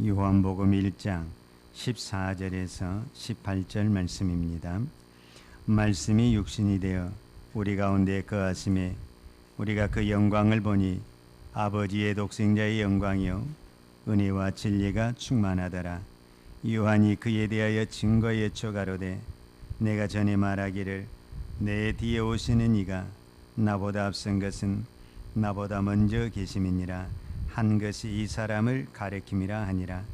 요한복음 1장 14절에서 18절 말씀입니다. 말씀이 육신이 되어 우리 가운데 거하심에 우리가 그 영광을 보니 아버지의 독생자의 영광이요 은혜와 진리가 충만하더라. 요한이 그에 대하여 증거에 초가로되 내가 전에 말하기를 내 뒤에 오시는 이가 나보다 앞선 것은 나보다 먼저 계심이니라 한 것이 이 사람을 가리킴이라 하니라.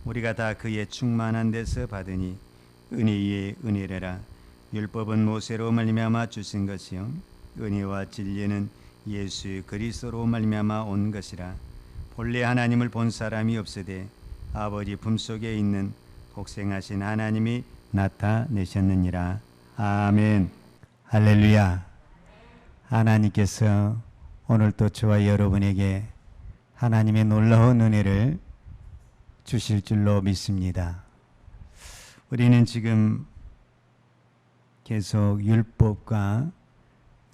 우리가 다 그의 충만한 데서 받으니 은혜 위에 은혜래라. 율법은 모세로 말미암아 주신 것이요 은혜와 진리는 예수 그리스도로 말미암아 온 것이라. 본래 하나님을 본 사람이 없으되 아버지 품속에 있는 독생하신 하나님이 나타내셨느니라. 아멘. 할렐루야. 하나님께서 오늘 또 저와 여러분에게 하나님의 놀라운 은혜를 주실 줄로 믿습니다. 우리는 지금 계속 율법과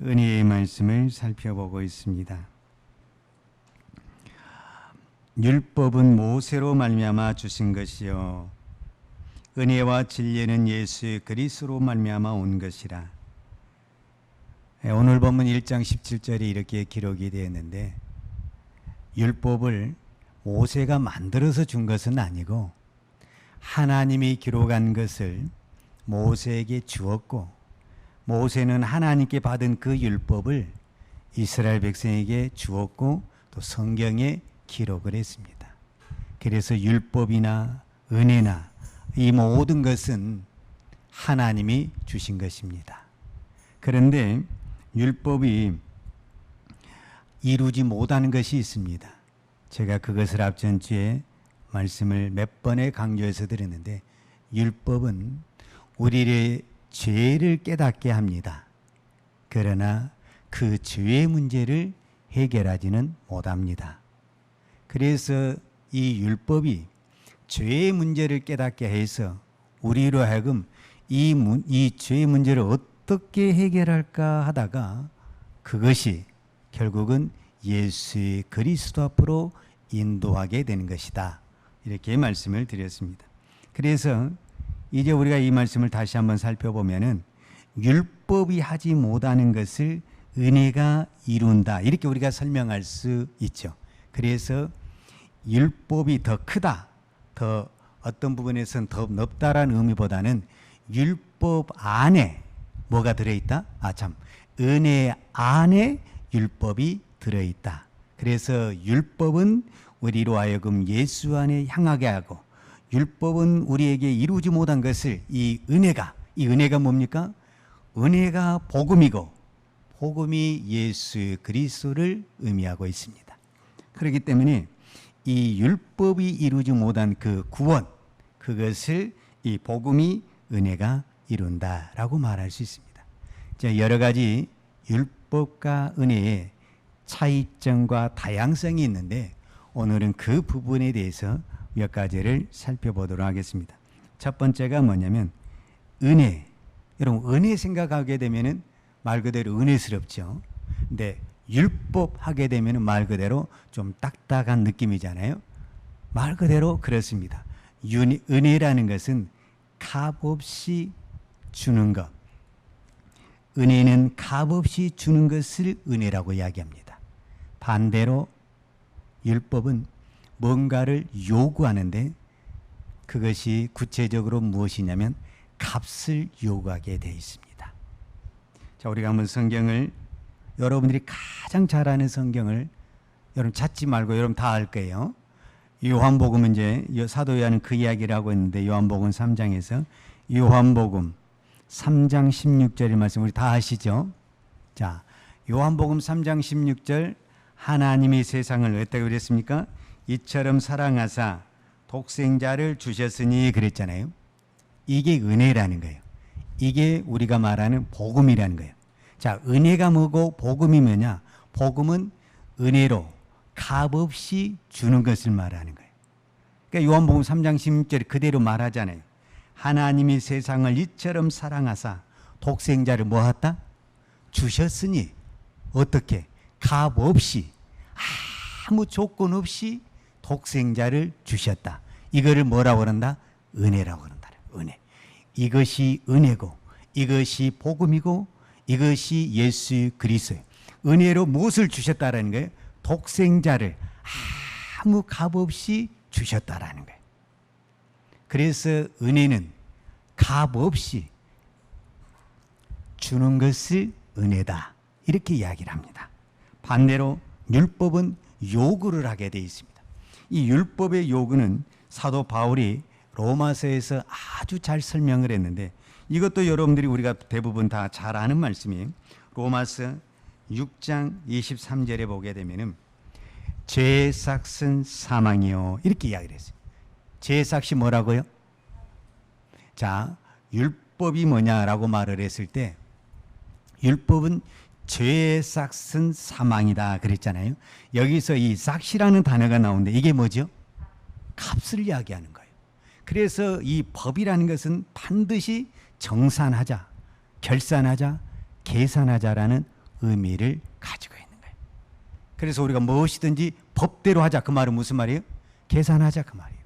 은혜의 말씀을 살펴보고 있습니다. 율법은 모세로 말미암아 주신 것이요 은혜와 진리는 예수 그리스도로 말미암아 온 것이라. 오늘 본문 1장 17절에 이렇게 기록이 되었는데 율법을 모세가 만들어서 준 것은 아니고 하나님이 기록한 것을 모세에게 주었고 모세는 하나님께 받은 그 율법을 이스라엘 백성에게 주었고 또 성경에 기록을 했습니다. 그래서 율법이나 은혜나 이 모든 것은 하나님이 주신 것입니다. 그런데 율법이 이루지 못하는 것이 있습니다. 제가 그것을 앞전 주에 말씀을 몇 번에 강조해서 드렸는데 율법은 우리의 죄를 깨닫게 합니다. 그러나 그 죄의 문제를 해결하지는 못합니다. 그래서 이 율법이 죄의 문제를 깨닫게 해서 우리로 하여금 이 죄의 문제를 어떻게 해결할까 하다가 그것이 결국은 예수의 그리스도 앞으로 인도하게 되는 것이다. 이렇게 말씀을 드렸습니다. 그래서 이제 우리가 이 말씀을 다시 한번 살펴보면은 율법이 하지 못하는 것을 은혜가 이룬다. 이렇게 우리가 설명할 수 있죠. 그래서 율법이 더 크다. 더 어떤 부분에서는 더 넓다라는 의미보다는 율법 안에 뭐가 들어있다? 은혜 안에 율법이 들어있다. 그래서 율법은 우리로 하여금 예수 안에 향하게 하고 율법은 우리에게 이루지 못한 것을 이 은혜가 뭡니까? 은혜가 복음이고 복음이 예수 그리스도를 의미하고 있습니다. 그렇기 때문에 이 율법이 이루지 못한 그 구원 그것을 이 복음이 은혜가 이룬다라고 말할 수 있습니다. 자, 여러 가지 율법과 은혜의 차이점과 다양성이 있는데 오늘은 그 부분에 대해서 몇 가지를 살펴보도록 하겠습니다. 첫 번째가 뭐냐면 은혜. 여러분 은혜 생각하게 되면은 말 그대로 은혜스럽죠. 근데 율법 하게 되면은 말 그대로 좀 딱딱한 느낌이잖아요. 말 그대로 그렇습니다. 은혜라는 것은 값없이 주는 것. 은혜는 값없이 주는 것을 은혜라고 이야기합니다. 반대로 율법은 뭔가를 요구하는데 그것이 구체적으로 무엇이냐면 값을 요구하게 되어 있습니다. 자, 우리가 한번 성경을 여러분들이 가장 잘 아는 성경을 여러분 찾지 말고 여러분 다 알 거예요. 요한복음은 이제 사도 요한은 그 이야기를 하고 있는데 요한복음 3장에서 요한복음 3장 16절의 말씀 우리 다 아시죠? 자, 요한복음 3장 16절 하나님이 세상을 어떻게 그랬습니까? 이처럼 사랑하사 독생자를 주셨으니 그랬잖아요. 이게 은혜라는 거예요. 이게 우리가 말하는 복음이라는 거예요. 자, 은혜가 뭐고 복음이 뭐냐? 복음은 은혜로 값없이 주는 것을 말하는 거예요. 그러니까 요한복음 3장 16절 그대로 말하잖아요. 하나님이 세상을 이처럼 사랑하사 독생자를 뭐했다? 주셨으니 어떻게? 값없이 아무 조건 없이 독생자를 주셨다. 이거를 뭐라고 그런다? 은혜라고 그런다. 은혜. 이것이 은혜고 이것이 복음이고 이것이 예수 그리스도예요. 은혜로 무엇을 주셨다라는 거예요? 독생자를 아무 값 없이 주셨다라는 거예요. 그래서 은혜는 값 없이 주는 것을 은혜다, 이렇게 이야기를 합니다. 반대로 율법은 요구를 하게 되어 있습니다. 이 율법의 요구는 사도 바울이 로마서에서 아주 잘 설명을 했는데, 이것도 여러분들이 우리가 대부분 다 잘 아는 말씀이에요. 로마서 6장 23절에 보게 되면은 죄의 삭은 사망이요, 이렇게 이야기를 했어요. 죄의 삭이 뭐라고요? 자, 율법이 뭐냐라고 말을 했을 때 율법은 죄의 삭은 사망이다 그랬잖아요. 여기서 이 삭이라는 단어가 나오는데 이게 뭐죠? 값을 이야기하는 거예요. 그래서 이 법이라는 것은 반드시 정산하자, 결산하자, 계산하자라는 의미를 가지고 있는 거예요. 그래서 우리가 무엇이든지 법대로 하자, 그 말은 무슨 말이에요? 계산하자, 그 말이에요.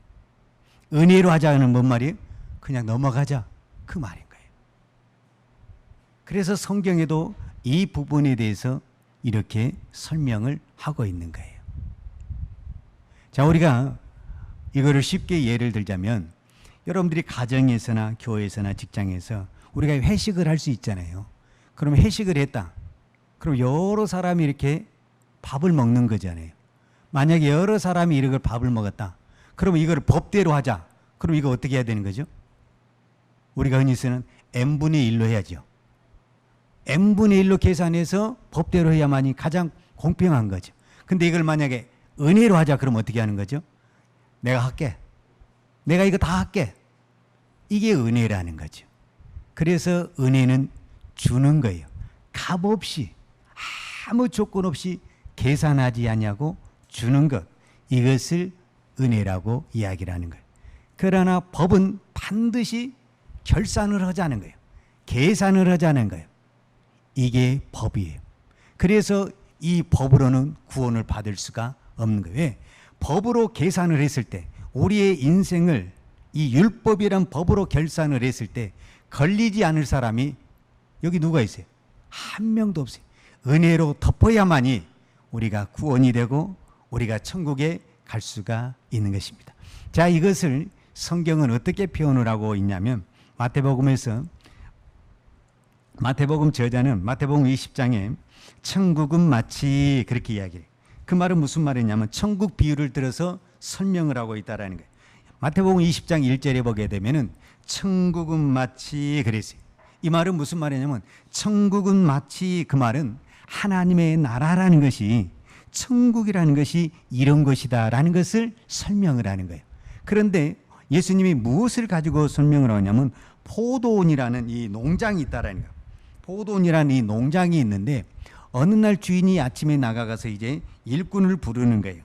은혜로 하자는 뭔 말이에요? 그냥 넘어가자, 그 말인 거예요. 그래서 성경에도 이 부분에 대해서 이렇게 설명을 하고 있는 거예요. 자, 우리가 이거를 쉽게 예를 들자면, 여러분들이 가정에서나 교회에서나 직장에서 우리가 회식을 할 수 있잖아요. 그럼 회식을 했다. 그럼 여러 사람이 이렇게 밥을 먹는 거잖아요. 만약에 여러 사람이 이렇게 밥을 먹었다. 그러면 이걸 법대로 하자. 그럼 이거 어떻게 해야 되는 거죠? 우리가 흔히 쓰는 n분의 1로 해야죠. n분의 1로 계산해서 법대로 해야만이 가장 공평한 거죠. 근데 이걸 만약에 은혜로 하자 그러면 어떻게 하는 거죠? 내가 할게. 내가 이거 다 할게. 이게 은혜라는 거죠. 그래서 은혜는 주는 거예요. 값 없이, 아무 조건 없이 계산하지 않냐고 주는 것. 이것을 은혜라고 이야기를 하는 거예요. 그러나 법은 반드시 결산을 하자는 거예요. 계산을 하자는 거예요. 이게 법이에요. 그래서 이 법으로는 구원을 받을 수가 없는 거예요. 왜? 법으로 계산을 했을 때, 우리의 인생을 이 율법이란 법으로 결산을 했을 때 걸리지 않을 사람이 여기 누가 있어요? 한 명도 없어요. 은혜로 덮어야만이 우리가 구원이 되고 우리가 천국에 갈 수가 있는 것입니다. 자, 이것을 성경은 어떻게 표현을 하고 있냐면, 마태복음에서, 마태복음 저자는 마태복음 20장에 천국은 마치, 그렇게 이야기해요. 그 말은 무슨 말이냐면 천국 비유를 들어서 설명을 하고 있다라는 거예요. 마태복음 20장 1절에 보게 되면은 천국은 마치 그랬어요. 이 말은 무슨 말이냐면 천국은 마치, 그 말은 하나님의 나라라는 것이, 천국이라는 것이 이런 것이다라는 것을 설명을 하는 거예요. 그런데 예수님이 무엇을 가지고 설명을 하냐면 포도원이라는 이 농장이 있다라는 거예요. 포도원이라는 이 농장이 있는데 어느 날 주인이 아침에 나가가서 이제 일꾼을 부르는 거예요.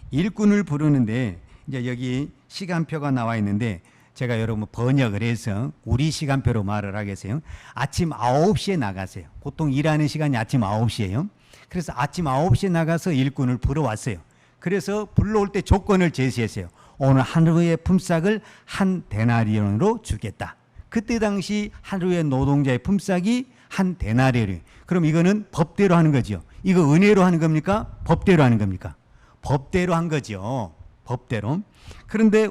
일꾼을 부르는데 이제 여기 시간표가 나와 있는데 제가 여러분 번역을 해서 우리 시간표로 말을 하겠어요. 아침 9시에 나가세요. 보통 일하는 시간이 아침 9시예요. 그래서 아침 9시에 나가서 일꾼을 불러왔어요. 그래서 불러올 때 조건을 제시했어요. 오늘 하루의 품삯을 한 데나리온으로 주겠다. 그때 당시 하루의 노동자의 품삯이 한 데나리온. 그럼 이거는 법대로 하는 거죠. 이거 은혜로 하는 겁니까? 법대로 하는 겁니까? 법대로 한 거죠. 법대로. 그런데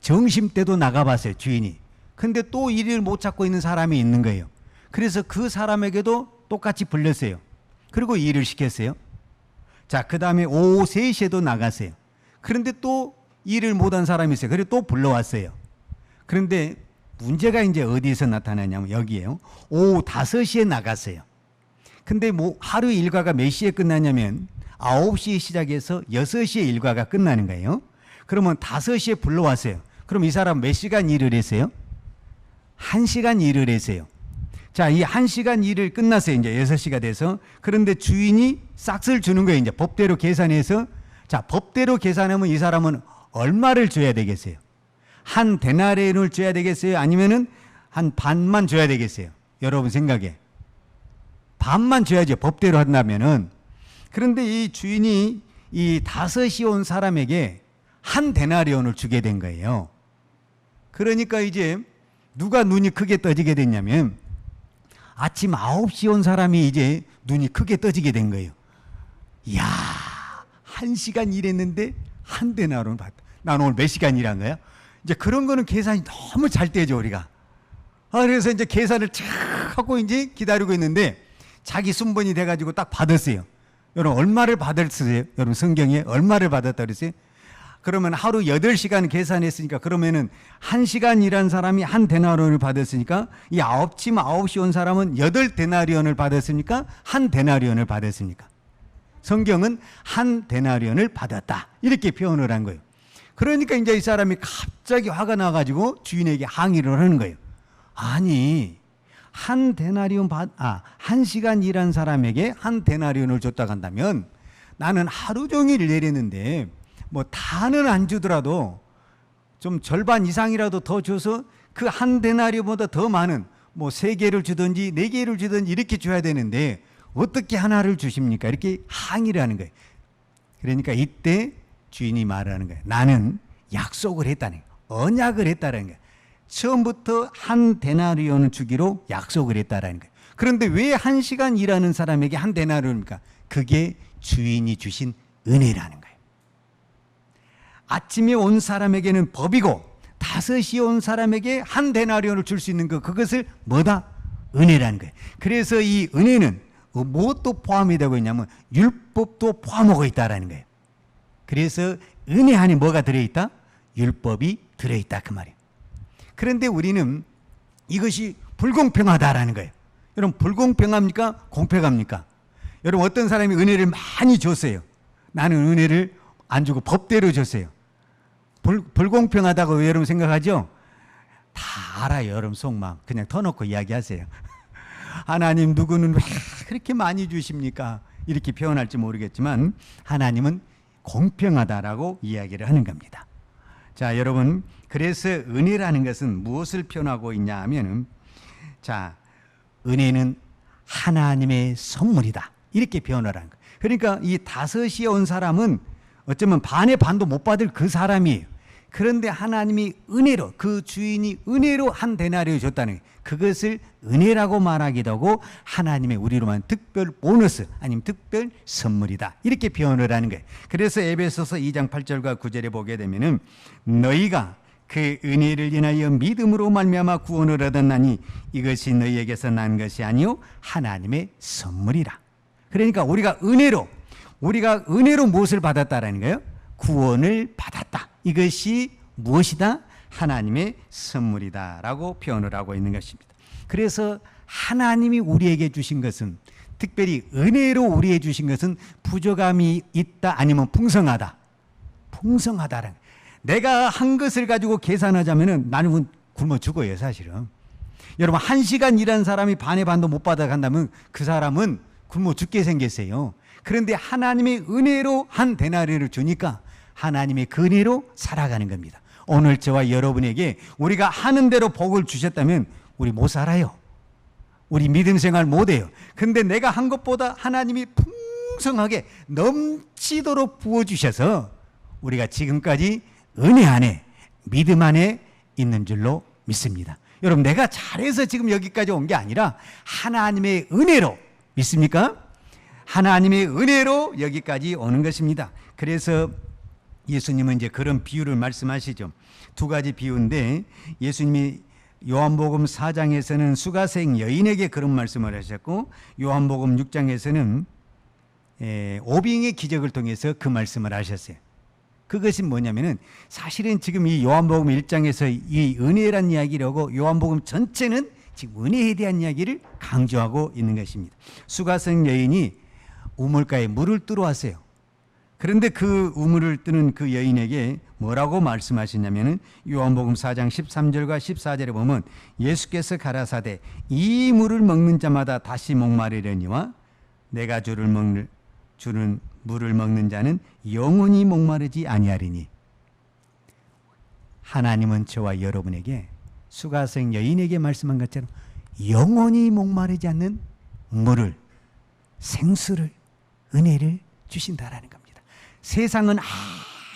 점심때도 나가봤어요, 주인이. 근데 또 일을 못 찾고 있는 사람이 있는 거예요. 그래서 그 사람에게도 똑같이 불렀어요. 그리고 일을 시켰어요. 자, 그 다음에 오후 3시에도 나갔어요. 그런데 또 일을 못한 사람이 있어요. 그리고 또 불러왔어요. 그런데 문제가 이제 어디에서 나타나냐면 여기에요. 오후 5시에 나갔어요. 근데 뭐 하루 일과가 몇 시에 끝나냐면 9시에 시작해서 6시에 일과가 끝나는 거예요. 그러면 5시에 불러왔어요. 그럼 이 사람 몇 시간 일을 했어요? 1시간 일을 했어요. 자, 이 1시간 일을 끝났어요. 이제 6시가 돼서. 그런데 주인이 싹을 주는 거예요. 이제 법대로 계산해서. 자, 법대로 계산하면 이 사람은 얼마를 줘야 되겠어요? 한 데나리온을 줘야 되겠어요? 아니면은 한 반만 줘야 되겠어요? 여러분 생각에. 반만 줘야죠. 법대로 한다면은. 그런데 이 주인이 이 5시 온 사람에게 한 데나리온을 주게 된 거예요. 그러니까 이제 누가 눈이 크게 떠지게 됐냐면 아침 9시 온 사람이 이제 눈이 크게 떠지게 된 거예요. 이야, 1시간 일했는데 한 데나리온 받다. 난 오늘 몇 시간 일한 거야? 이제 그런 거는 계산이 너무 잘 되죠, 우리가. 그래서 이제 계산을 착 하고 이제 기다리고 있는데 자기 순번이 돼가지고 딱 받았어요. 여러분, 얼마를 받았어요? 여러분, 성경에 얼마를 받았다 그랬어요? 그러면 하루 8시간 계산했으니까 그러면은 1시간 일한 사람이 한 데나리온을 받았으니까 이 아침 9시 온 사람은 8데나리온을 받았으니까 한 데나리온을 받았으니까 성경은 한 데나리온을 받았다. 이렇게 표현을 한 거예요. 그러니까 이제 이 사람이 갑자기 화가 나가지고 주인에게 항의를 하는 거예요. 아니, 한 시간 일한 사람에게 한 데나리온을 줬다고 한다면 나는 하루 종일 일했는데 뭐 다는 안 주더라도 좀 절반 이상이라도 더 줘서 그 한 데나리온보다 더 많은 뭐 3개를 주든지 4개를 주든지 이렇게 줘야 되는데 어떻게 하나를 주십니까? 이렇게 항의를 하는 거예요. 그러니까 이때 주인이 말하는 거예요. 나는 약속을 했다는 거예요. 언약을 했다는 거예요. 처음부터 한 데나리온을 주기로 약속을 했다라는 거예요. 그런데 왜 1시간 일하는 사람에게 한 데나리온입니까? 그게 주인이 주신 은혜라는 거예요. 아침에 온 사람에게는 법이고 5시에 온 사람에게 한 데나리온을 줄 수 있는 것, 그것을 뭐다? 은혜라는 거예요. 그래서 이 은혜는 무엇도 포함이 되고 있냐면 율법도 포함하고 있다라는 거예요. 그래서 은혜 안에 뭐가 들어있다? 율법이 들어있다 그 말이에요. 그런데 우리는 이것이 불공평하다라는 거예요. 여러분, 불공평합니까? 공평합니까? 여러분, 어떤 사람이 은혜를 많이 줬어요. 나는 은혜를 안 주고 법대로 줬어요. 불공평하다고 여러분 생각하죠? 다 알아요, 여러분 속마음. 그냥 터놓고 이야기하세요. 하나님, 누구는 왜 그렇게 많이 주십니까? 이렇게 표현할지 모르겠지만 하나님은 공평하다라고 이야기를 하는 겁니다. 자, 여러분, 그래서 은혜라는 것은 무엇을 표현하고 있냐 하면은, 자, 은혜는 하나님의 선물이다, 이렇게 표현을 하는 거예요. 그러니까 이 5시에 온 사람은 어쩌면 반의 반도 못 받을 그 사람이에요. 그런데 하나님이 은혜로, 그 주인이 은혜로 한 데나리온을 줬다는 거예요. 그것을 은혜라고 말하기도 하고 하나님의 우리로만 특별 보너스, 아니면 특별 선물이다, 이렇게 표현을 하는 거예요. 그래서 에베소서 2장 8절과 9절에 보게 되면은 너희가 그 은혜를 인하여 믿음으로 말미암아 구원을 얻었나니 이것이 너희에게서 난 것이 아니요 하나님의 선물이라. 그러니까 우리가 은혜로 무엇을 받았다라는 거예요? 구원을 받았다. 이것이 무엇이다? 하나님의 선물이다라고 표현을 하고 있는 것입니다. 그래서 하나님이 우리에게 주신 것은, 특별히 은혜로 우리에게 주신 것은 부족함이 있다, 아니면 풍성하다. 풍성하다라는, 내가 한 것을 가지고 계산하자면은 나는 굶어 죽어요, 사실은. 여러분, 1시간 일한 사람이 반의 반도 못 받아간다면 그 사람은 굶어 죽게 생겼어요. 그런데 하나님의 은혜로 한 데나리온을 주니까 하나님의 그 은혜로 살아가는 겁니다. 오늘 저와 여러분에게 우리가 하는 대로 복을 주셨다면 우리 못 살아요. 우리 믿음 생활 못 해요. 근데 내가 한 것보다 하나님이 풍성하게 넘치도록 부어주셔서 우리가 지금까지 은혜 안에, 믿음 안에 있는 줄로 믿습니다. 여러분, 내가 잘해서 지금 여기까지 온 게 아니라 하나님의 은혜로, 믿습니까? 하나님의 은혜로 여기까지 오는 것입니다. 그래서 예수님은 이제 그런 비유를 말씀하시죠. 2가지 비유인데, 예수님이 요한복음 4장에서는 수가생 여인에게 그런 말씀을 하셨고, 요한복음 6장에서는 오병의 기적을 통해서 그 말씀을 하셨어요. 그것이 뭐냐면은, 사실은 지금 이 요한복음 1장에서 이 은혜란 이야기를 하고 요한복음 전체는 지금 은혜에 대한 이야기를 강조하고 있는 것입니다. 수가성 여인이 우물가에 물을 뜨러 왔어요. 그런데 그 우물을 뜨는 그 여인에게 뭐라고 말씀하시냐면은 요한복음 4장 13절과 14절에 보면 예수께서 가라사대 이 물을 먹는 자마다 다시 목마르려니와 내가 주는 물을 먹는 자는 영원히 목마르지 아니하리니. 하나님은 저와 여러분에게, 수가성 여인에게 말씀한 것처럼 영원히 목마르지 않는 물을, 생수를, 은혜를 주신다라는 겁니다. 세상은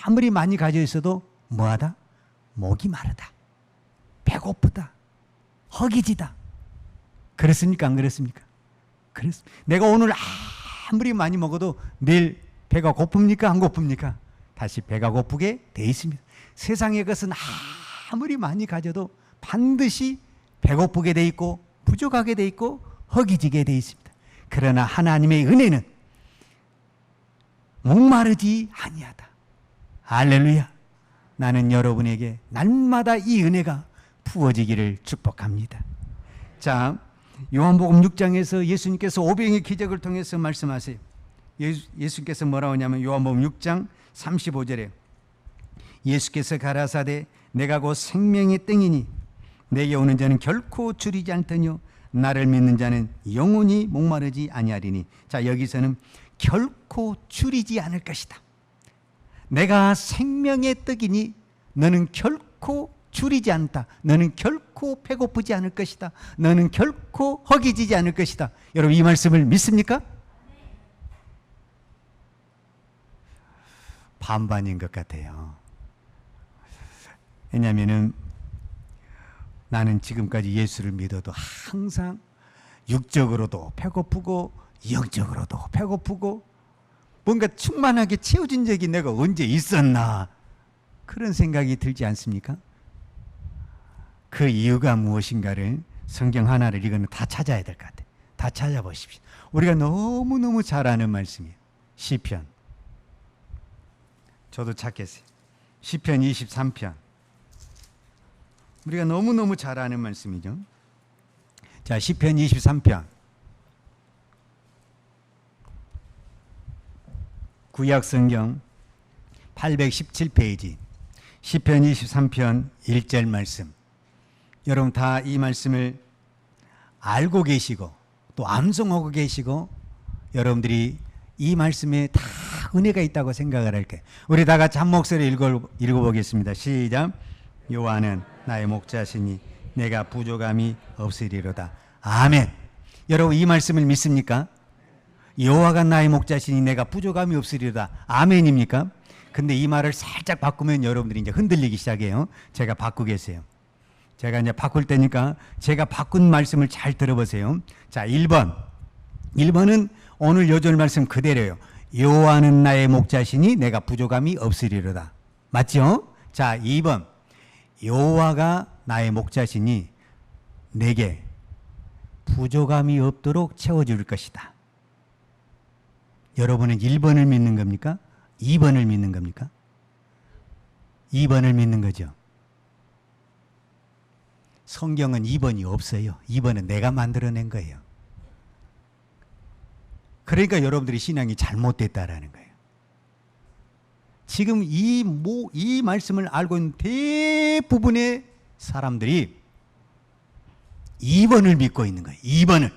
아무리 많이 가져 있어도 뭐하다? 목이 마르다. 배고프다. 허기지다. 그렇습니까? 안 그렇습니까? 그렇습니다. 내가 오늘 아무리 많이 먹어도 내일 배가 고픕니까? 안 고픕니까? 다시 배가 고프게 돼 있습니다. 세상의 것은 아무리 많이 가져도 반드시 배고프게 돼 있고 부족하게 돼 있고 허기지게 돼 있습니다. 그러나 하나님의 은혜는 목마르지 아니하다. 할렐루야. 나는 여러분에게 날마다 이 은혜가 부어지기를 축복합니다. 자, 요한복음 6장에서 예수님께서 오병의 기적을 통해서 말씀하세요. 예수님께서 뭐라고 하냐면 요한복음 6장 35절에 예수께서 가라사대 내가 곧 생명의 땡이니 내게 오는 자는 결코 줄이지 않더니요 나를 믿는 자는 영원히 목마르지 아니하리니. 자, 여기서는 결코 줄이지 않을 것이다. 내가 생명의 떡이니 너는 결코 줄이지 않다. 너는 결코 배고프지 않을 것이다. 너는 결코 허기지지 않을 것이다. 여러분 이 말씀을 믿습니까? 반반인 것 같아요. 왜냐하면 나는 지금까지 예수를 믿어도 항상 육적으로도 배고프고 영적으로도 배고프고 뭔가 충만하게 채워진 적이 내가 언제 있었나 그런 생각이 들지 않습니까? 그 이유가 무엇인가를 성경 하나를 이거는 다 찾아야 될 것 같아요. 다 찾아보십시오. 우리가 너무너무 잘 아는 말씀이에요. 시편. 저도 찾겠어요. 시편 23편. 우리가 너무너무 잘 아는 말씀이죠. 자, 시편 23편. 구약 성경 817페이지. 시편 23편 1절 말씀. 여러분 다 이 말씀을 알고 계시고 또 암송하고 계시고 여러분들이 이 말씀에 다 은혜가 있다고 생각을 할 거예요. 우리 다 같이 한 목소리 읽어보겠습니다. 시작. 여호와는 나의 목자시니 내가 부족함이 없으리로다. 아멘. 여러분 이 말씀을 믿습니까? 여호와가 나의 목자시니 내가 부족함이 없으리로다. 아멘입니까? 근데 이 말을 살짝 바꾸면 여러분들이 이제 흔들리기 시작해요. 제가 바꾸겠어요. 제가 이제 바꿀 때니까 제가 바꾼 말씀을 잘 들어보세요. 자, 1번. 1번은 오늘 요절 말씀 그대로예요. 여호와는 나의 목자시니 내가 부족함이 없으리로다. 맞죠? 자, 2번. 여호와가 나의 목자시니 내게 부족함이 없도록 채워줄 것이다. 여러분은 1번을 믿는 겁니까? 2번을 믿는 겁니까? 2번을 믿는 거죠. 성경은 2번이 없어요. 2번은 내가 만들어낸 거예요. 그러니까 여러분들이 신앙이 잘못됐다라는 거예요. 지금 이 말씀을 알고 있는 대부분의 사람들이 2번을 믿고 있는 거예요. 2번을.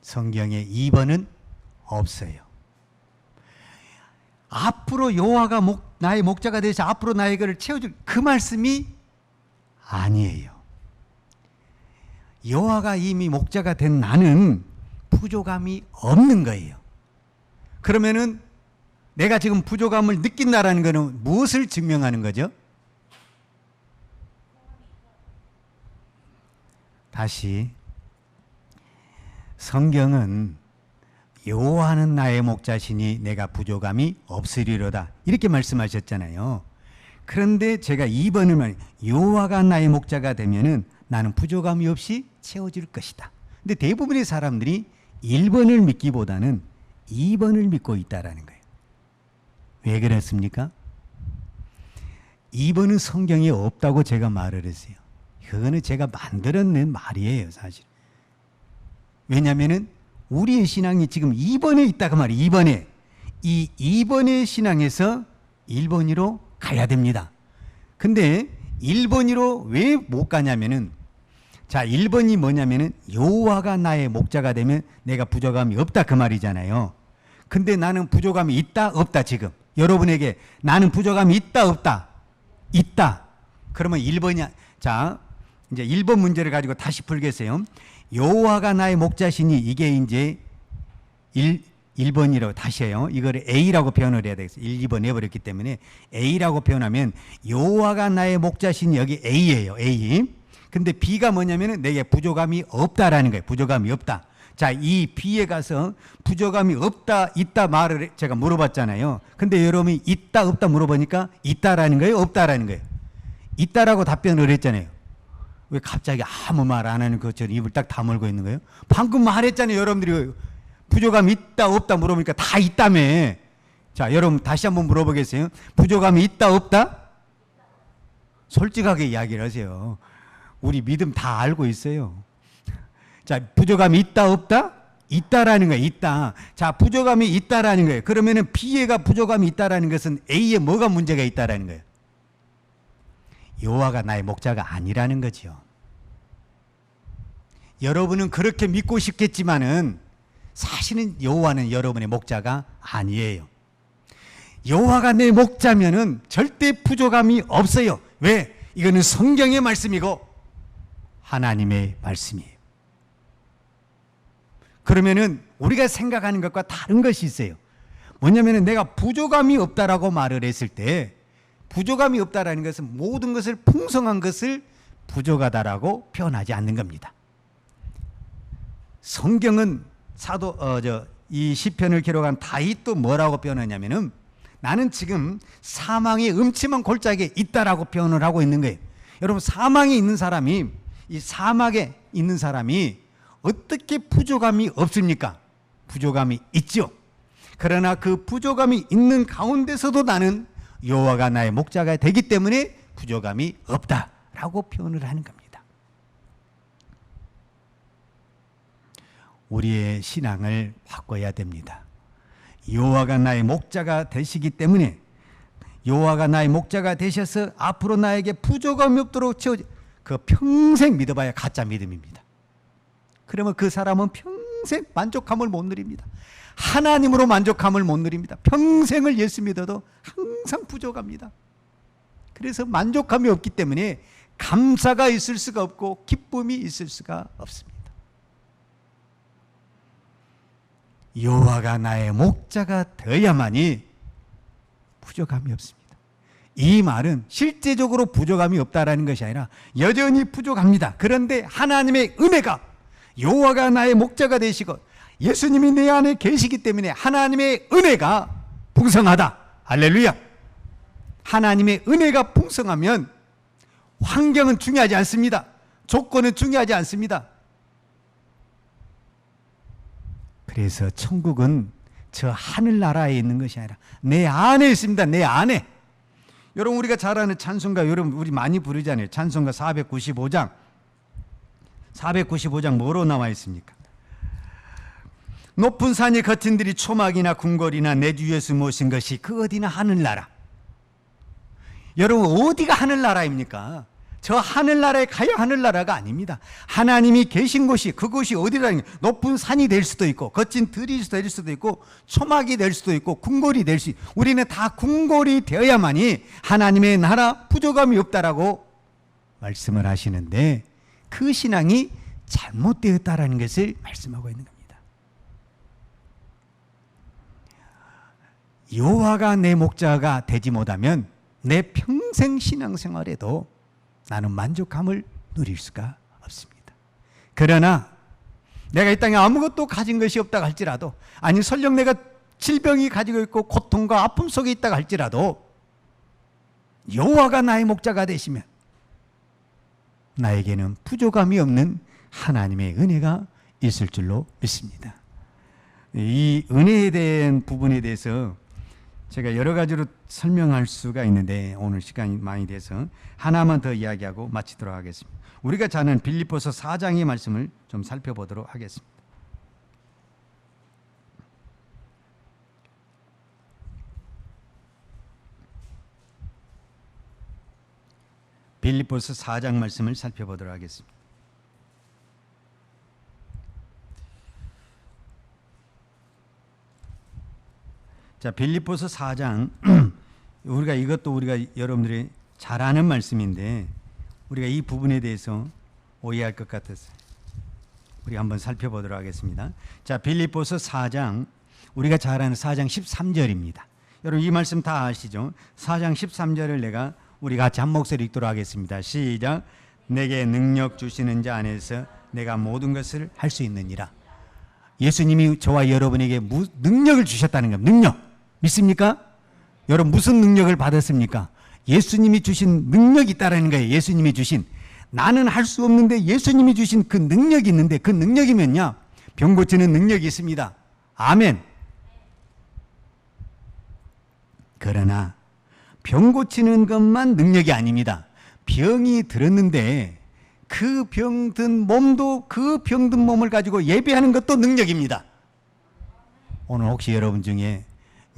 성경에 2번은 없어요. 앞으로 여호와가 나의 목자가 되셔 앞으로 나의 것을 채워줄 그 말씀이 아니에요. 여호와가 이미 목자가 된 나는 부족함이 없는 거예요. 그러면은 내가 지금 부족함을 느낀다라는 것은 무엇을 증명하는 거죠? 다시 성경은 여호와는 나의 목자시니 내가 부족함이 없으리로다 이렇게 말씀하셨잖아요. 그런데 제가 2번을 말해요. 여호와가 나의 목자가 되면은 나는 부족함이 없이 채워질 것이다. 근데 대부분의 사람들이 1번을 믿기보다는 2번을 믿고 있다라는 거예요. 왜 그렇습니까? 2번은 성경에 없다고 제가 말을 했어요. 그거는 제가 만들어낸 말이에요, 사실. 왜냐하면은 우리의 신앙이 지금 2번에 있다고 말이에요. 2번에. 이 2번의 신앙에서 1번으로 가야 됩니다. 근데 1번으로 왜 못 가냐면은 자, 1번이 뭐냐면은 여호와가 나의 목자가 되면 내가 부족함이 없다 그 말이잖아요. 근데 나는 부족함이 있다 없다 지금. 여러분에게 나는 부족함이 있다 없다? 있다. 그러면 1번이야. 자, 이제 1번 문제를 가지고 다시 풀겠어요. 여호와가 나의 목자시니 이게 이제 1번이라고 다시 해요. 이거를 A라고 표현을 해야 되겠어요. 1, 2번 해버렸기 때문에 A라고 표현하면 여호와가 나의 목자신 여기 A예요. A. 근데 B가 뭐냐면은 내게 부족함이 없다라는 거예요. 부족함이 없다. 자, 이 B에 가서 부족함이 없다, 있다 말을 제가 물어봤잖아요. 근데 여러분이 있다, 없다 물어보니까 있다라는 거예요, 없다라는 거예요. 있다라고 답변을 했잖아요. 왜 갑자기 아무 말 안 하는 것처럼 입을 딱 다물고 있는 거예요? 방금 말했잖아요. 여러분들이 부족함이 있다, 없다 물어보니까 다 있다며. 자, 여러분 다시 한번 물어보겠어요. 부족함이 있다, 없다? 솔직하게 이야기를 하세요. 우리 믿음 다 알고 있어요. 자, 부족함이 있다, 없다? 있다라는 거예요. 있다. 자, 부족함이 있다라는 거예요. 그러면은 B가 부족함이 있다라는 것은 A에 뭐가 문제가 있다라는 거예요? 여호와가 나의 목자가 아니라는 거죠. 여러분은 그렇게 믿고 싶겠지만은 사실은 여호와는 여러분의 목자가 아니에요. 여호와가 내 목자면은 절대 부족함이 없어요. 왜? 이거는 성경의 말씀이고 하나님의 말씀이에요. 그러면은 우리가 생각하는 것과 다른 것이 있어요. 뭐냐면은 내가 부족함이 없다라고 말을 했을 때 부족함이 없다라는 것은 모든 것을 풍성한 것을 부족하다라고 표현하지 않는 겁니다. 성경은 이 시편을 기록한 다윗도 뭐라고 표현하냐면은 나는 지금 사망의 음침한 골짜기에 있다라고 표현을 하고 있는 거예요. 여러분 사망에 있는 사람이 이 사막에 있는 사람이 어떻게 부족함이 없습니까? 부족함이 있죠. 그러나 그 부족함이 있는 가운데서도 나는 여호와가 나의 목자가 되기 때문에 부족함이 없다라고 표현을 하는 겁니다. 우리의 신앙을 바꿔야 됩니다. 여호와가 나의 목자가 되시기 때문에 여호와가 나의 목자가 되셔서 앞으로 나에게 부족함이 없도록 채워지 그 평생 믿어봐야 가짜 믿음입니다. 그러면 그 사람은 평생 만족함을 못 누립니다. 하나님으로 만족함을 못 누립니다. 평생을 예수 믿어도 항상 부족합니다. 그래서 만족함이 없기 때문에 감사가 있을 수가 없고 기쁨이 있을 수가 없습니다. 여호와가 나의 목자가 되어야만이 부족함이 없습니다. 이 말은 실제적으로 부족함이 없다라는 것이 아니라 여전히 부족합니다. 그런데 하나님의 은혜가 여호와가 나의 목자가 되시고 예수님이 내 안에 계시기 때문에 하나님의 은혜가 풍성하다. 할렐루야. 하나님의 은혜가 풍성하면 환경은 중요하지 않습니다. 조건은 중요하지 않습니다. 그래서 천국은 저 하늘나라에 있는 것이 아니라 내 안에 있습니다. 내 안에. 여러분 우리가 잘 아는 찬송가 여러분 우리 많이 부르잖아요. 찬송가 495장. 495장 뭐로 나와 있습니까? 높은 산이 거친들이 초막이나 궁궐이나 내 주에서 모신 것이 그 어디나 하늘나라. 여러분 어디가 하늘나라입니까? 저 하늘나라에 가야 하늘나라가 아닙니다. 하나님이 계신 곳이 그곳이 어디라는 게 높은 산이 될 수도 있고 거친 들이 될 수도 있고 초막이 될 수도 있고 궁궐이 될 수 있고 우리는 다 궁궐이 되어야만이 하나님의 나라 부족함이 없다라고 말씀을 하시는데 그 신앙이 잘못되었다라는 것을 말씀하고 있는 겁니다. 여호와가 내 목자가 되지 못하면 내 평생 신앙생활에도 나는 만족함을 누릴 수가 없습니다. 그러나 내가 이 땅에 아무것도 가진 것이 없다고 할지라도 아니 설령 내가 질병이 가지고 있고 고통과 아픔 속에 있다고 할지라도 여호와가 나의 목자가 되시면 나에게는 부족함이 없는 하나님의 은혜가 있을 줄로 믿습니다. 이 은혜에 대한 부분에 대해서 제가 여러 가지로 설명할 수가 있는데 오늘 시간이 많이 돼서 하나만 더 이야기하고 마치도록 하겠습니다. 우리가 잘 아는 빌립보서 4장의 말씀을 좀 살펴보도록 하겠습니다. 빌립보서 4장 말씀을 살펴보도록 하겠습니다. 자, 빌립보서 4장 우리가 이것도 우리가 여러분들이 잘 아는 말씀인데 우리가 이 부분에 대해서 오해할 것 같아서 우리 한번 살펴보도록 하겠습니다. 자, 빌립보서 4장 우리가 잘 아는 4장 13절입니다. 여러분 이 말씀 다 아시죠? 4장 13절을 내가 우리 같이 한 목소리 읽도록 하겠습니다. 시작. 내게 능력 주시는 자 안에서 내가 모든 것을 할 수 있느니라. 예수님이 저와 여러분에게 능력을 주셨다는 겁니다. 능력. 믿습니까? 여러분 무슨 능력을 받았습니까? 예수님이 주신 능력이 있다는 거예요. 예수님이 주신. 나는 할 수 없는데 예수님이 주신 그 능력이 있는데 그 능력이면요, 병 고치는 능력이 있습니다. 아멘. 그러나 병 고치는 것만 능력이 아닙니다. 병이 들었는데 그 병든 몸도 그 병든 몸을 가지고 예배하는 것도 능력입니다. 오늘 혹시 여러분 중에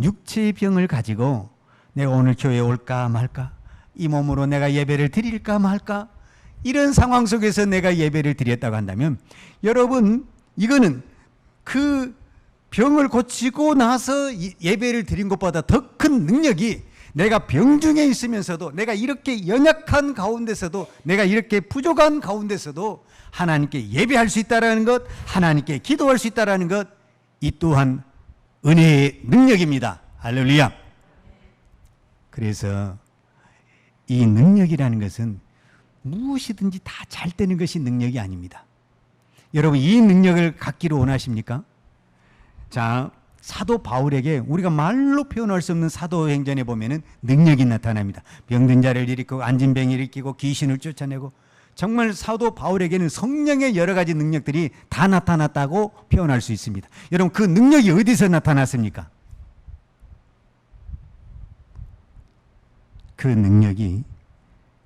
육체의 병을 가지고 내가 오늘 교회에 올까 말까, 이 몸으로 내가 예배를 드릴까 말까, 이런 상황 속에서 내가 예배를 드렸다고 한다면 여러분 이거는 그 병을 고치고 나서 예배를 드린 것보다 더 큰 능력이, 내가 병중에 있으면서도, 내가 이렇게 연약한 가운데서도, 내가 이렇게 부족한 가운데서도 하나님께 예배할 수 있다는 것, 하나님께 기도할 수 있다는 것, 이 또한 은혜의 능력입니다. 할렐루야. 그래서 이 능력이라는 것은 무엇이든지 다 잘 되는 것이 능력이 아닙니다. 여러분 이 능력을 갖기를 원하십니까? 자, 사도 바울에게 우리가 말로 표현할 수 없는 사도행전에 보면은 능력이 나타납니다. 병든 자를 일으키고 앉은 병을 일으키고 귀신을 쫓아내고, 정말 사도 바울에게는 성령의 여러 가지 능력들이 다 나타났다고 표현할 수 있습니다. 여러분 그 능력이 어디서 나타났습니까? 그 능력이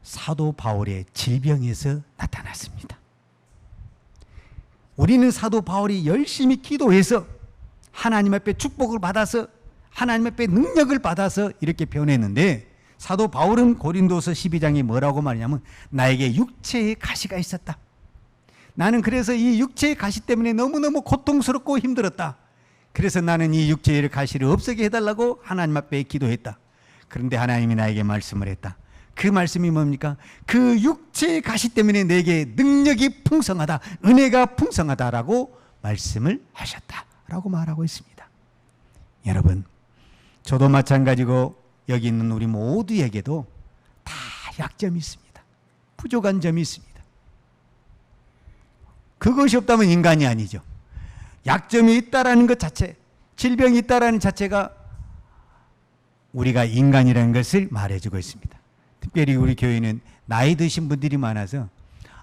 사도 바울의 질병에서 나타났습니다. 우리는 사도 바울이 열심히 기도해서 하나님 앞에 축복을 받아서, 하나님 앞에 능력을 받아서 이렇게 표현했는데, 사도 바울은 고린도서 12장에 뭐라고 말하냐면 나에게 육체의 가시가 있었다. 나는 그래서 이 육체의 가시 때문에 너무너무 고통스럽고 힘들었다. 그래서 나는 이 육체의 가시를 없애게 해달라고 하나님 앞에 기도했다. 그런데 하나님이 나에게 말씀을 했다. 그 말씀이 뭡니까? 그 육체의 가시 때문에 내게 능력이 풍성하다, 은혜가 풍성하다라고 말씀을 하셨다라고 말하고 있습니다. 여러분, 저도 마찬가지고 여기 있는 우리 모두에게도 다 약점이 있습니다. 부족한 점이 있습니다. 그것이 없다면 인간이 아니죠. 약점이 있다라는 것 자체, 질병이 있다라는 자체가 우리가 인간이라는 것을 말해주고 있습니다. 특별히 우리 교회는 나이 드신 분들이 많아서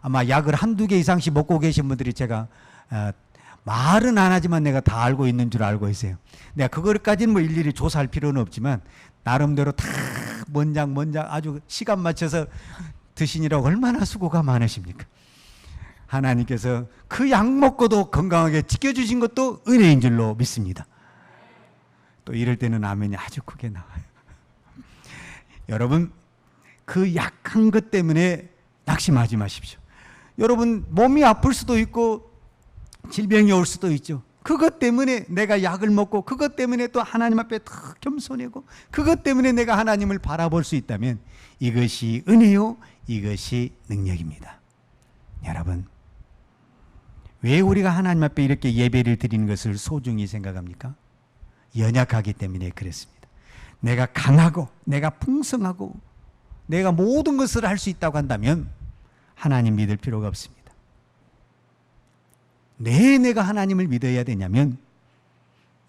아마 약을 한두 개 이상씩 먹고 계신 분들이, 제가 말은 안 하지만 내가 다 알고 있는 줄 알고 있어요. 내가 그거까지는 뭐 일일이 조사할 필요는 없지만 나름대로 다 먼장 아주 시간 맞춰서 드시느라고 얼마나 수고가 많으십니까? 하나님께서 그 약 먹고도 건강하게 지켜주신 것도 은혜인 줄로 믿습니다. 또 이럴 때는 아멘이 아주 크게 나와요. 여러분, 그 약한 것 때문에 낙심하지 마십시오. 여러분 몸이 아플 수도 있고 질병이 올 수도 있죠. 그것 때문에 내가 약을 먹고, 그것 때문에 또 하나님 앞에 더 겸손하고, 그것 때문에 내가 하나님을 바라볼 수 있다면 이것이 은혜요, 이것이 능력입니다. 여러분, 왜 우리가 하나님 앞에 이렇게 예배를 드리는 것을 소중히 생각합니까? 연약하기 때문에 그렇습니다. 내가 강하고 내가 풍성하고 내가 모든 것을 할 수 있다고 한다면 하나님 믿을 필요가 없습니다. 내가 하나님을 믿어야 되냐면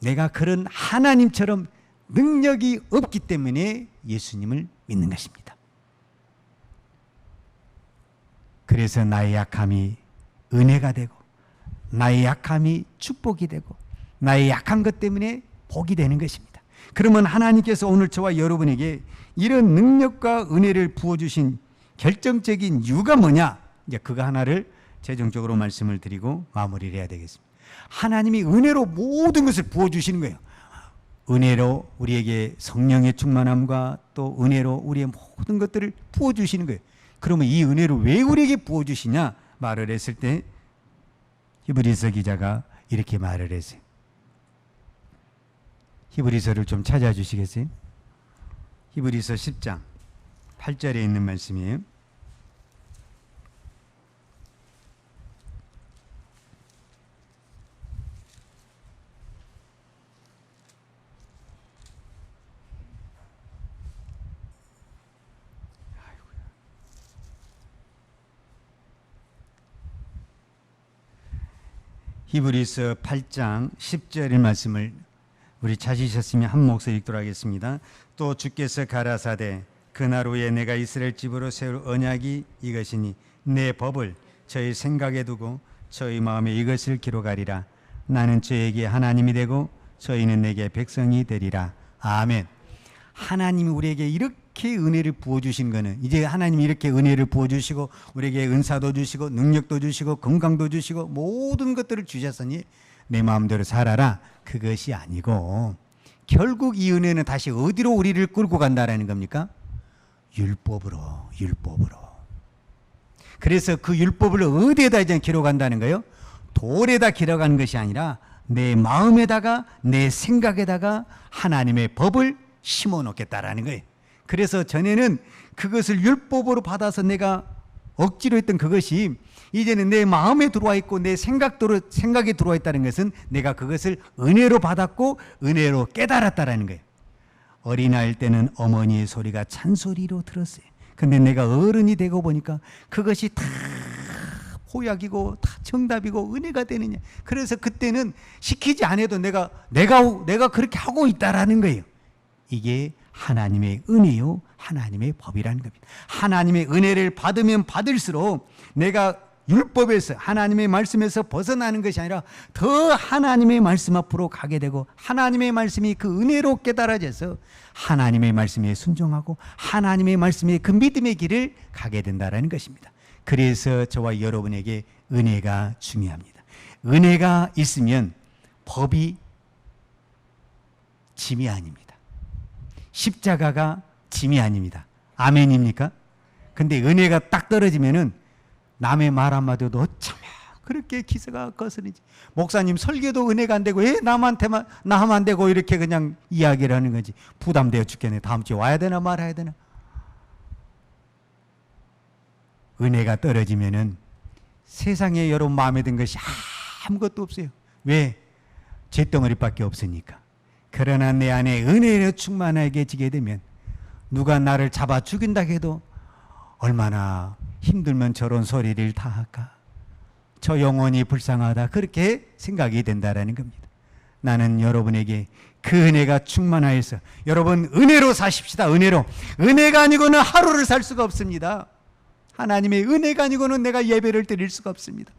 내가 그런 하나님처럼 능력이 없기 때문에 예수님을 믿는 것입니다. 그래서 나의 약함이 은혜가 되고, 나의 약함이 축복이 되고, 나의 약한 것 때문에 복이 되는 것입니다. 그러면 하나님께서 오늘 저와 여러분에게 이런 능력과 은혜를 부어주신 결정적인 이유가 뭐냐? 이제 그거 하나를 최종적으로 말씀을 드리고 마무리를 해야 되겠습니다. 하나님이 은혜로 모든 것을 부어주시는 거예요. 은혜로 우리에게 성령의 충만함과 또 은혜로 우리의 모든 것들을 부어주시는 거예요. 그러면 이 은혜를 왜 우리에게 부어주시냐 말을 했을 때 히브리서 기자가 이렇게 말을 했어요. 히브리서를 좀 찾아주시겠어요? 히브리서 10장 8절에 있는 말씀이에요. 히브리서 8장 10절의 말씀을 우리 찾으셨으면 한 목소리 읽도록 하겠습니다. 또 주께서 가라사대 그날 후에 내가 이스라엘 집으로 세울 언약이 이것이니 내 법을 저희 생각에 두고 저희 마음에 이것을 기록하리라. 나는 저에게 하나님이 되고 저희는 내게 백성이 되리라. 아멘. 하나님이 우리에게 이렇게 은혜를 부어주신 거는, 이제 하나님이 이렇게 은혜를 부어주시고 우리에게 은사도 주시고 능력도 주시고 건강도 주시고 모든 것들을 주셨으니 내 마음대로 살아라, 그것이 아니고 결국 이 은혜는 다시 어디로 우리를 끌고 간다라는 겁니까? 율법으로. 그래서 그 율법을 어디에다 이제 기록한다는 거예요? 돌에다 기록하는 것이 아니라 내 마음에다가, 내 생각에다가 하나님의 법을 심어 놓겠다라는 거예요. 그래서 전에는 그것을 율법으로 받아서 내가 억지로 했던 그것이 이제는 내 마음에 들어와 있고 내 생각에 들어와 있다는 것은 내가 그것을 은혜로 받았고 은혜로 깨달았다라는 거예요. 어린아이일 때는 어머니의 소리가 찬소리로 들었어요. 근데 내가 어른이 되고 보니까 그것이 다 호약이고 다 정답이고 은혜가 되느냐. 그래서 그때는 시키지 않아도 내가 그렇게 하고 있다라는 거예요. 이게 하나님의 은혜요, 하나님의 법이라는 겁니다. 하나님의 은혜를 받으면 받을수록 내가 율법에서, 하나님의 말씀에서 벗어나는 것이 아니라 더 하나님의 말씀 앞으로 가게 되고 하나님의 말씀이 그 은혜로 깨달아져서 하나님의 말씀에 순종하고 하나님의 말씀에 그 믿음의 길을 가게 된다는 것입니다. 그래서 저와 여러분에게 은혜가 중요합니다. 은혜가 있으면 법이 짐이 아닙니다. 십자가가 짐이 아닙니다. 아멘입니까? 근데 은혜가 딱 떨어지면은 남의 말 한마디도 어쩌면 그렇게 기세가 거스르지. 목사님 설교도 은혜가 안 되고 왜 남한테만 나 하면 안 되고 이렇게 그냥 이야기를 하는 거지. 부담되어 죽겠네. 다음 주에 와야 되나 말아야 되나. 은혜가 떨어지면은 세상에 여러분 마음에 든 것이 아무것도 없어요. 왜? 잿덩어리밖에 없으니까. 그러나 내 안에 은혜로 충만하게 지게 되면 누가 나를 잡아 죽인다 해도 얼마나 힘들면 저런 소리를 다 할까? 저 영혼이 불쌍하다. 그렇게 생각이 된다라는 겁니다. 나는 여러분에게 그 은혜가 충만하여서 여러분 은혜로 사십시다. 은혜로. 은혜가 아니고는 하루를 살 수가 없습니다. 하나님의 은혜가 아니고는 내가 예배를 드릴 수가 없습니다.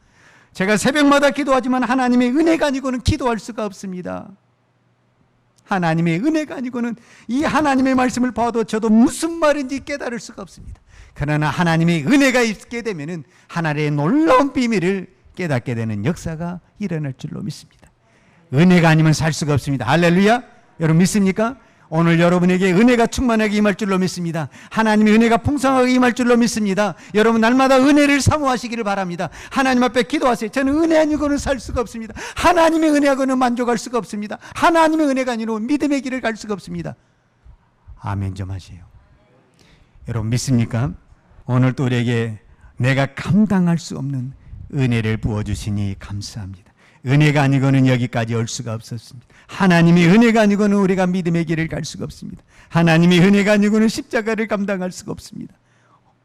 제가 새벽마다 기도하지만 하나님의 은혜가 아니고는 기도할 수가 없습니다. 하나님의 은혜가 아니고는 이 하나님의 말씀을 봐도 저도 무슨 말인지 깨달을 수가 없습니다. 그러나 하나님의 은혜가 있게 되면은 하나님의 놀라운 비밀을 깨닫게 되는 역사가 일어날 줄로 믿습니다. 은혜가 아니면 살 수가 없습니다. 할렐루야. 여러분 믿습니까? 오늘 여러분에게 은혜가 충만하게 임할 줄로 믿습니다. 하나님의 은혜가 풍성하게 임할 줄로 믿습니다. 여러분 날마다 은혜를 사모하시기를 바랍니다. 하나님 앞에 기도하세요. 저는 은혜 아니고는 살 수가 없습니다. 하나님의 은혜하고는 만족할 수가 없습니다. 하나님의 은혜가 아니고는 믿음의 길을 갈 수가 없습니다. 아멘 좀 하세요. 여러분 믿습니까? 오늘 또 우리에게 내가 감당할 수 없는 은혜를 부어주시니 감사합니다. 은혜가 아니고는 여기까지 올 수가 없었습니다. 하나님의 은혜가 아니고는 우리가 믿음의 길을 갈 수가 없습니다. 하나님의 은혜가 아니고는 십자가를 감당할 수가 없습니다.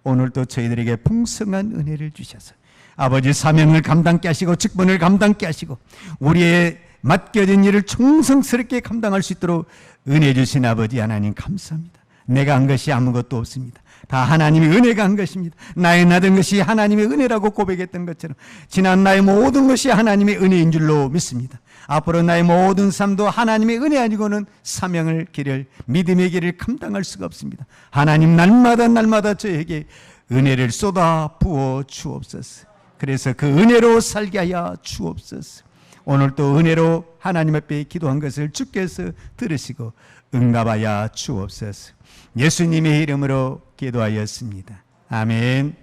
오늘도 저희들에게 풍성한 은혜를 주셔서 아버지 사명을 감당케 하시고 직분을 감당케 하시고 우리의 맡겨진 일을 충성스럽게 감당할 수 있도록 은혜 주신 아버지 하나님 감사합니다. 내가 한 것이 아무것도 없습니다. 다 하나님의 은혜가 한 것입니다. 나의 나된 것이 하나님의 은혜라고 고백했던 것처럼 지난 나의 모든 것이 하나님의 은혜인 줄로 믿습니다. 앞으로 나의 모든 삶도 하나님의 은혜 아니고는 사명을 길을 믿음의 길을 감당할 수가 없습니다. 하나님 날마다 저에게 은혜를 쏟아 부어 주옵소서. 그래서 그 은혜로 살게 하여 주옵소서. 오늘 또 은혜로 하나님 앞에 기도한 것을 주께서 들으시고 응답하여 주옵소서. 예수님의 이름으로 기도하였습니다. 아멘.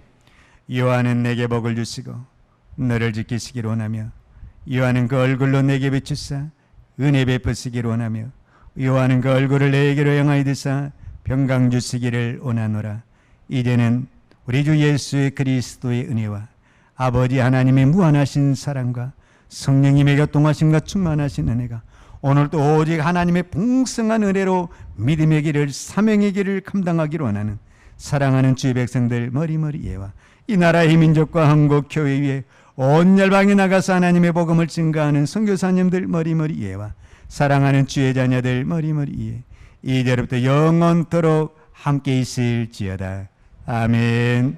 요한은 내게 복을 주시고 너를 지키시기를 원하며 요한은 그 얼굴로 내게 비추사 은혜 베푸시기를 원하며 요한은 그 얼굴을 내게로 향하여 드사 평강 주시기를 원하노라. 이제는 우리 주 예수 그리스도의 은혜와 아버지 하나님의 무한하신 사랑과 성령님의 교통하심과 충만하신 은혜가 오늘도 오직 하나님의 풍성한 은혜로 믿음의 길을 사명의 길을 감당하기를 원하는 사랑하는 주의 백성들 머리머리 예와 이 나라의 민족과 한국 교회 위에 온 열방에 나가서 하나님의 복음을 증거하는 선교사님들 머리머리 예와 사랑하는 주의 자녀들 머리머리 예 이제로부터 영원토록 함께 있을지어다. 아멘.